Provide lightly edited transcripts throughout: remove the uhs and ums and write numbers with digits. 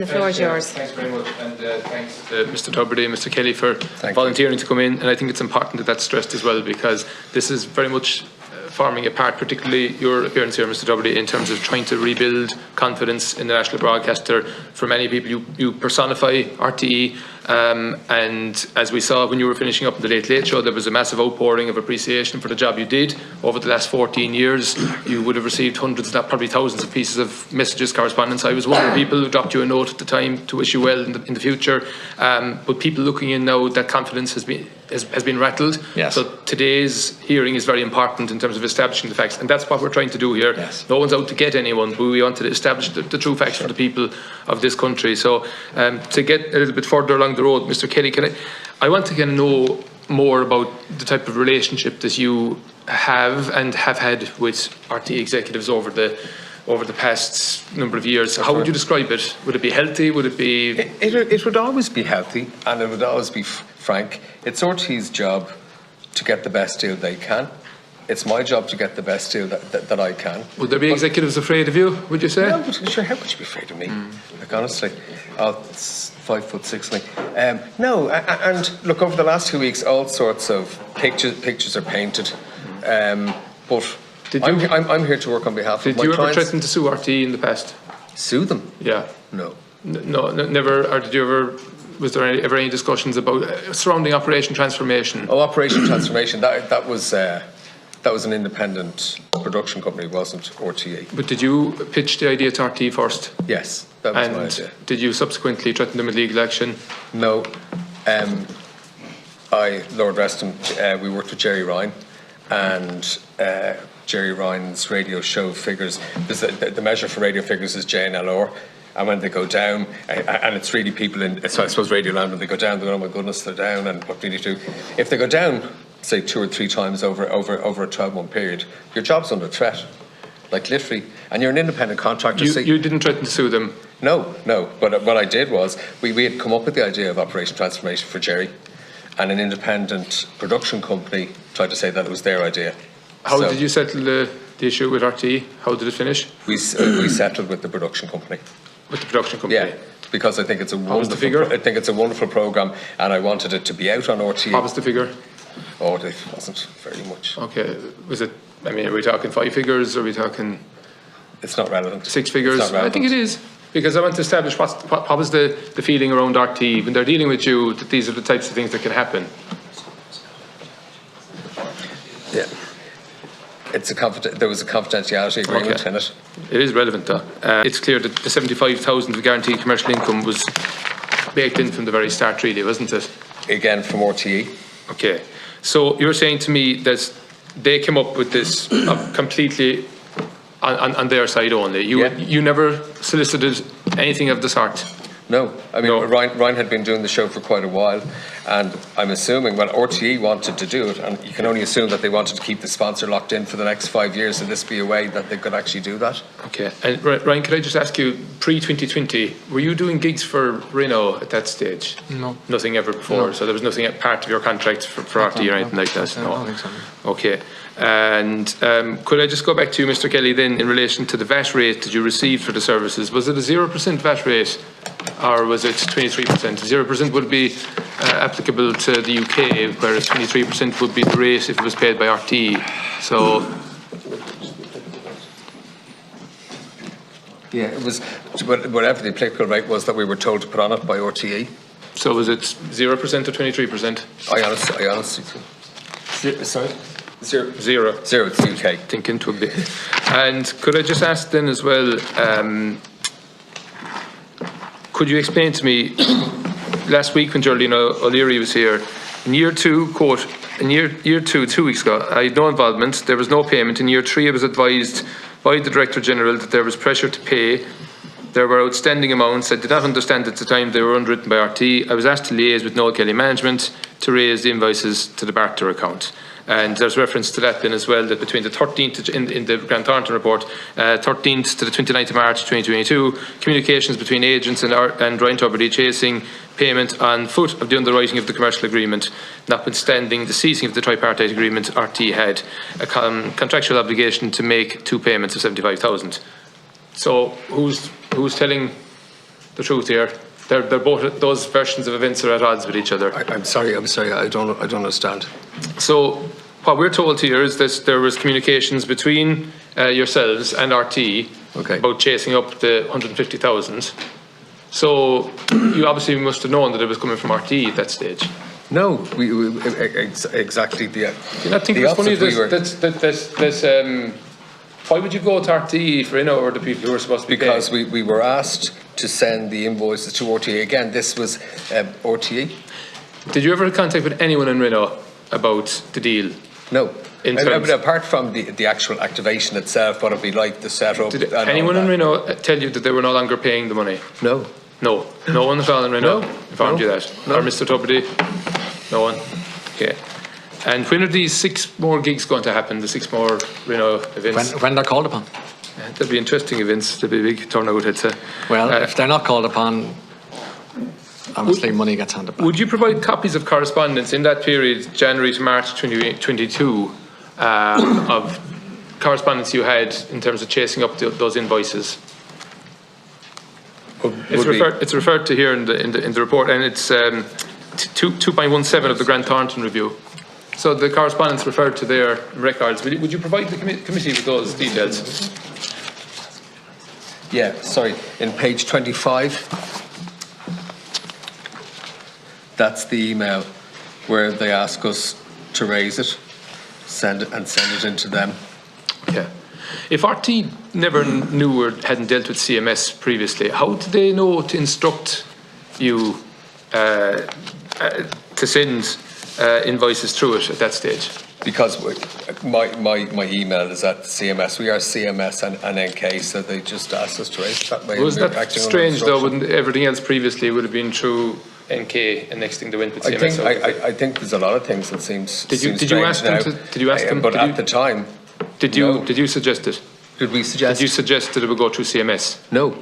The floor is yours. Thanks very much, and thanks to Mr. Tubridy and Mr. Kelly for volunteering to come in. And I think it's important that that's stressed as well, because this is very much forming a part, particularly your appearance here, Mr. Tubridy, in terms of trying to rebuild confidence in the national broadcaster. For many people, you personify RTE, and as we saw when you were finishing up the Late Late Show, there was a massive outpouring of appreciation for the job you did over the last 14 years. You would have received hundreds, probably thousands of pieces of messages, correspondence. I was one of the people who dropped you a note at the time to wish you well in the future. But people looking in now, that confidence has been rattled. Yes. So today's hearing is very important in terms of establishing the facts, and that's what we're trying to do here. Yes. No one's out to get anyone, but we want to establish the true facts for the people of this country. So to get a little bit further along the road, Mr. Kelly, I want to know more about the type of relationship that you have and have had with RTE executives over the past number of years. How would you describe it? Would it be healthy? Would it be... It would always be healthy, and it would always be frank. It's RTE's job to get the best deal they can. It's my job to get the best deal that I can. Would there be executives afraid of you, would you say? No, but sure, how could you be afraid of me? Like, honestly, it's 5'6" me. No, and look, over the last 2 weeks, all sorts of pictures are painted. But I'm here to work on behalf of my clients. Did you ever threaten to sue RTE in the past? Sue them? Yeah. No. No, never. Or did you ever? Was there ever any discussions about surrounding Operation Transformation? Oh, Operation Transformation. That was an independent production company, wasn't RTE. But did you pitch the idea to RTE first? Yes, that was my idea. Did you subsequently threaten them with legal action? No. Lord rest him, we worked with Jerry Ryan, and Jerry Ryan's radio show figures, the measure for radio figures is JNLR, and when they go down, and it's really people in, so I suppose Radio Land, when they go down, they go, oh my goodness, they're down, and what do you need to do? If they go down, say 2 or 3 times over a 12-month period, your job's under threat, like literally, and you're an independent contractor. You didn't threaten to sue them? No, but what I did was, we had come up with the idea of Operation Transformation for Jerry, and an independent production company tried to say that it was their idea. How did you settle the issue with RTE? How did it finish? We settled with the production company. With the production company? Yeah, because I think it's a What was the figure? I think it's a wonderful programme, and I wanted it to be out on RTE. What was the figure? Oh, it wasn't very much. Okay, was it, I mean, are we talking 5 figures, or are we talking... It's not relevant. 6 figures? It's not relevant. I think it is. Because I want to establish what was the feeling around RTE when they're dealing with you, that these are the types of things that can happen. Yeah. There was a confidentiality agreement in it. It is relevant though. It's clear that the 75,000 of guaranteed commercial income was baked in from the very start, really, wasn't it? Again, from RTE. Okay. So you're saying to me that they came up with this completely on their side only. You never solicited anything of the sort? No, I mean, no. Ryan had been doing the show for quite a while, and I'm assuming, well, RTE wanted to do it, and you can only assume that they wanted to keep the sponsor locked in for the next 5 years, and this be a way that they could actually do that. Okay, and Ryan, could I just ask you, pre-2020, were you doing gigs for Renault at that stage? No. Nothing ever before, no. So there was nothing part of your contract for RTE or anything like that? No, I don't think so. Okay. And could I just go back to you, Mr. Kelly, then, in relation to the VAT rate that you received for the services? Was it a 0% VAT rate, or was it 23%? 0% would be applicable to the UK, whereas 23% would be the rate if it was paid by RTE. So, yeah, it was whatever the applicable rate was that we were told to put on it by RTE. So was it 0% or 23%? I honestly. Sorry. Zero. It's the UK. Thinking to a bit. And could I just ask then as well, could you explain to me, last week when Geraldine O'Leary was here, in year 2, quote, in year 2, 2 weeks ago, I had no involvement, there was no payment. In year 3, I was advised by the Director General that there was pressure to pay. There were outstanding amounts. I did not understand at the time they were underwritten by RT. I was asked to liaise with Noel Kelly Management to raise the invoices to the Barter account. And there's reference to that then as well, that between the 13th, in the Grant Thornton report, 13th to the 29th of March 2022, communications between agents and Ryan Tubridy chasing payment on foot of the underwriting of the commercial agreement, notwithstanding the ceasing of the tripartite agreement. RT had a contractual obligation to make 2 payments of 75,000. So who's telling the truth here. They're both, those versions of events are at odds with each other. I'm sorry, I don't understand. So what we're told here is that there was communications between yourselves and RT about chasing up the 150,000. So you obviously must have known that it was coming from RT at that stage. No, we exactly the. Do you not think it's funny that why would you go to RT for or the people who were supposed to be because paying? we were asked to send the invoices to RTE. Again, this was RTE. Did you ever have contact with anyone in Reno about the deal? No. Apart from the actual activation itself, what it'd be like, the setup. Did anyone in Reno tell you that they were no longer paying the money? No. No. No one at all in Reno informed you that? No. Or Mr. Tubridy? No one? Okay. And when are these 6 more gigs going to happen, the 6 more Reno events? When they're called upon. There'll be interesting events, there'll be a big turnout, I'd say. Well, if they're not called upon, obviously money gets handed back. Would you provide copies of correspondence in that period, January to March 2022, of correspondence you had in terms of chasing up those invoices? It's referred to here in the report, and it's 2.17 of the Grant Thornton review. So the correspondence referred to their records. Would you provide the committee with those details? Yeah, sorry. In page 25, that's the email where they ask us to raise it, send it into them. Yeah. If RT never knew or hadn't dealt with CMS previously, how did they know to instruct you to send invoices through it at that stage? Because my email is at CMS. We are CMS and NK, so they just asked us to raise it that way. Wasn't that strange though? Wouldn't everything else previously would have been through NK, and next thing they went with CMS? I think there's a lot of things that seems. Did you ask them? Did you ask them? But at the time, did you suggest it? Did we suggest? Did you suggest that it would go through CMS? No.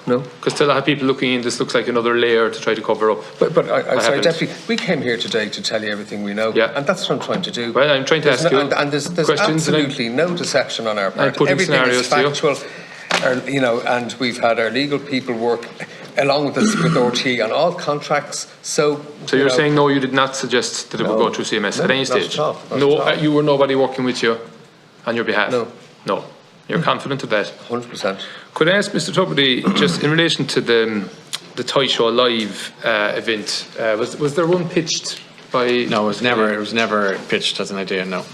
Because still I have people looking in. This looks like another layer to try to cover up. But I'm sorry, Deputy. We came here today to tell you everything we know. Yeah. And that's what I'm trying to do. Well, I'm trying to ask you. And there's absolutely no deception on our part. Everything is factual. And we've had our legal people work along with us with RT on all contracts. So you're saying no, you did not suggest that it would go through CMS at any stage? Not at all. You were nobody working with you on your behalf? No. You're confident of that? 100%. Could I ask Mr. Tubridy, just in relation to the Toy Show Live event, was there one pitched by? No, it was never pitched as an idea. No.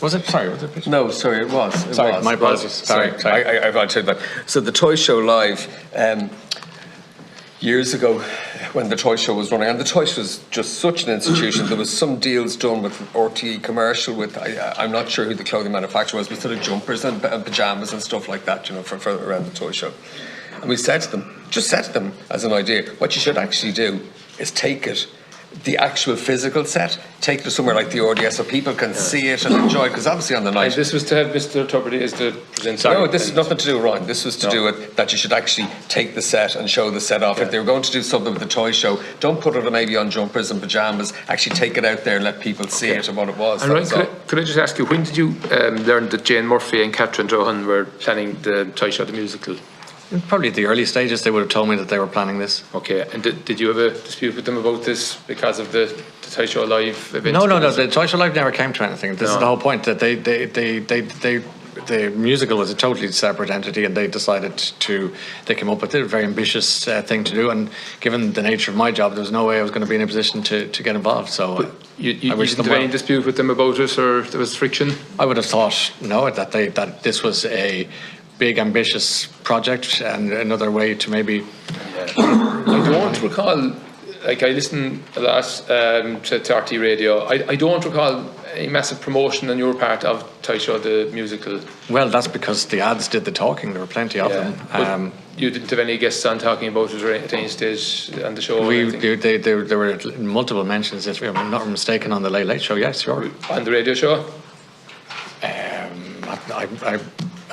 Was it? Sorry, was it pitched? No, sorry, it was. My apologies. Sorry. I've answered that. So the Toy Show Live, years ago, when the Toy Show was running, and the Toy Show was just such an institution. There was some deals done with RTE commercial with, I'm not sure who the clothing manufacturer was, but sort of jumpers and pyjamas and stuff like that, for around the Toy Show. And we said to them as an idea, what you should actually do is take it, the actual physical set, take it to somewhere like the RDS so people can see it and enjoy it, because obviously on the night. And this was to have Mr. Tubridy as the presenter? No, this is nothing to do with Ryan. This was to do with that you should actually take the set and show the set off. If they were going to do something with the Toy Show, don't put it maybe on jumpers and pyjamas, actually take it out there and let people see it and what it was. And Ryan, could I just ask you, when did you learn that Jane Murphy and Catherine Drohan were planning the Toy Show, the musical? Probably at the early stages, they would have told me that they were planning this. Okay, and did you have a dispute with them about this because of the Toy Show Live event? No, the Toy Show Live never came to anything. This is the whole point, that the musical was a totally separate entity, and they decided they came up with a very ambitious thing to do, and given the nature of my job, there was no way I was going to be in a position to get involved, so you didn't have any dispute with them about it, or there was friction? I would have thought, that this was a big ambitious project and another way to maybe. I don't recall. I listen a lot to RT Radio. I don't recall a massive promotion on your part of Toy Show the musical. Well, that's because the ads did the talking. There were plenty of them. But you didn't have any guests on talking about it at any stage on the show? There were multiple mentions, if I'm not mistaken, on the Late Late Show. Yes, sure. On the radio show?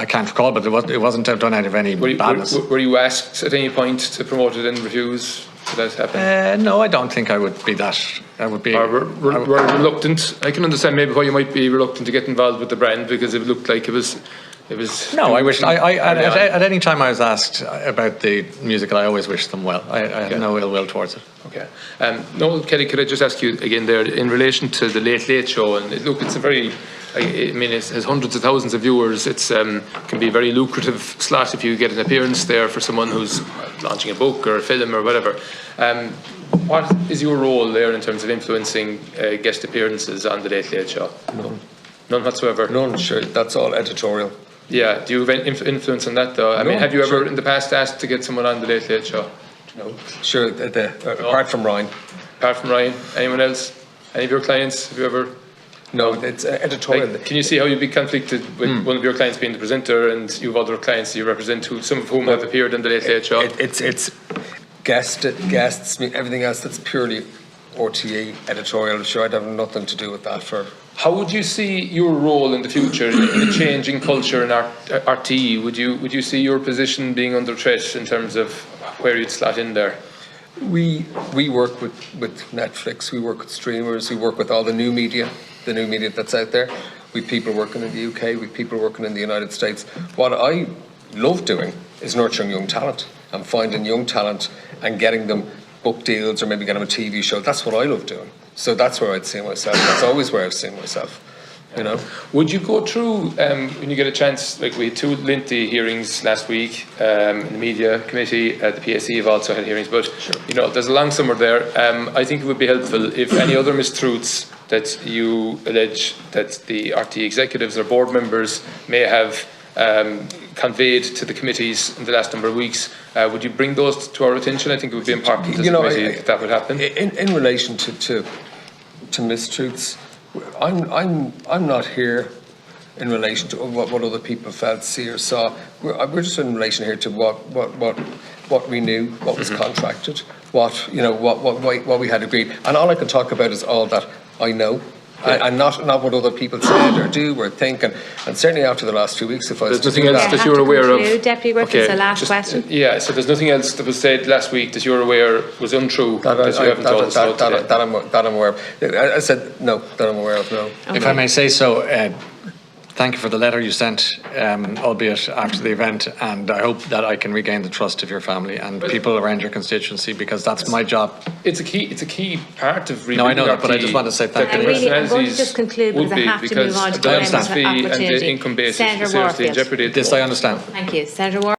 I can't recall, but it wasn't done out of any badness. Were you asked at any point to promote it in reviews? Did that happen? No, I don't think I would be that. I would be. Or were reluctant. I can understand maybe why you might be reluctant to get involved with the brand, because it looked like it was It was... No, I wish. At any time I was asked about the musical, I always wished them well. I had no ill will towards it. Okay. Noel Kelly, could I just ask you again there, in relation to the Late Late Show, and look, it's a very... I mean, it has hundreds of thousands of viewers. It's can be a very lucrative slot if you get an appearance there for someone who's launching a book or a film or whatever. What is your role there in terms of influencing guest appearances on the Late Late Show? None. None whatsoever? None, sure. That's all editorial. Yeah. Do you have any influence on that, though? I mean, have you ever in the past asked to get someone on the Late Late Show? No. Sure. Apart from Ryan. Apart from Ryan, anyone else? Any of your clients? Have you ever? No, it's editorial. Like, can you see how you'd be conflicted with one of your clients being the presenter and you have other clients you represent, some of whom have appeared on the Late Late Show? It's guests, everything else that's purely RTE editorial. Sure, I'd have nothing to do with that. How would you see your role in the future in the changing culture in RTE? Would you see your position being under threat in terms of where you'd slot in there? We work with Netflix, we work with streamers, we work with all the new media that's out there. We've people working in the UK, we've people working in the United States. What I love doing is nurturing young talent and finding young talent and getting them book deals or maybe getting them a TV show. That's what I love doing. So that's where I'd see myself. That's always where I've seen myself. You know. Would you go through when you get a chance? Like we had 2 lengthy hearings last week in the media committee. The PSE have also had hearings, but you know, there's a long summer there. I think it would be helpful if any other mistruths that you allege that the RTE executives or board members may have conveyed to the committees in the last number of weeks. Would you bring those to our attention? I think it would be important as a committee that would happen. In relation to mistruths, I'm not here in relation to what other people felt, see or saw. We're just in relation here to what we knew, what was contracted, what we had agreed, and all I can talk about is all that I know. And not what other people said or do or think, and certainly after the last 2 weeks, if I was there's nothing else that you're aware of. Deputy Griffin, it's the last question. Yeah, so there's nothing else that was said last week that you're aware was untrue that you haven't told us about today. That I'm aware of. I said no, that I'm aware of, no. Okay. If I may say so, thank you for the letter you sent, albeit after the event, and I hope that I can regain the trust of your family and people around your constituency, because that's my job. It's a key part of rebuilding. No, I know that, but I just want to say thank you. I'm going to just conclude because I have to move on to the and the income base is seriously in jeopardy. This I understand. Thank you. Senator Ward.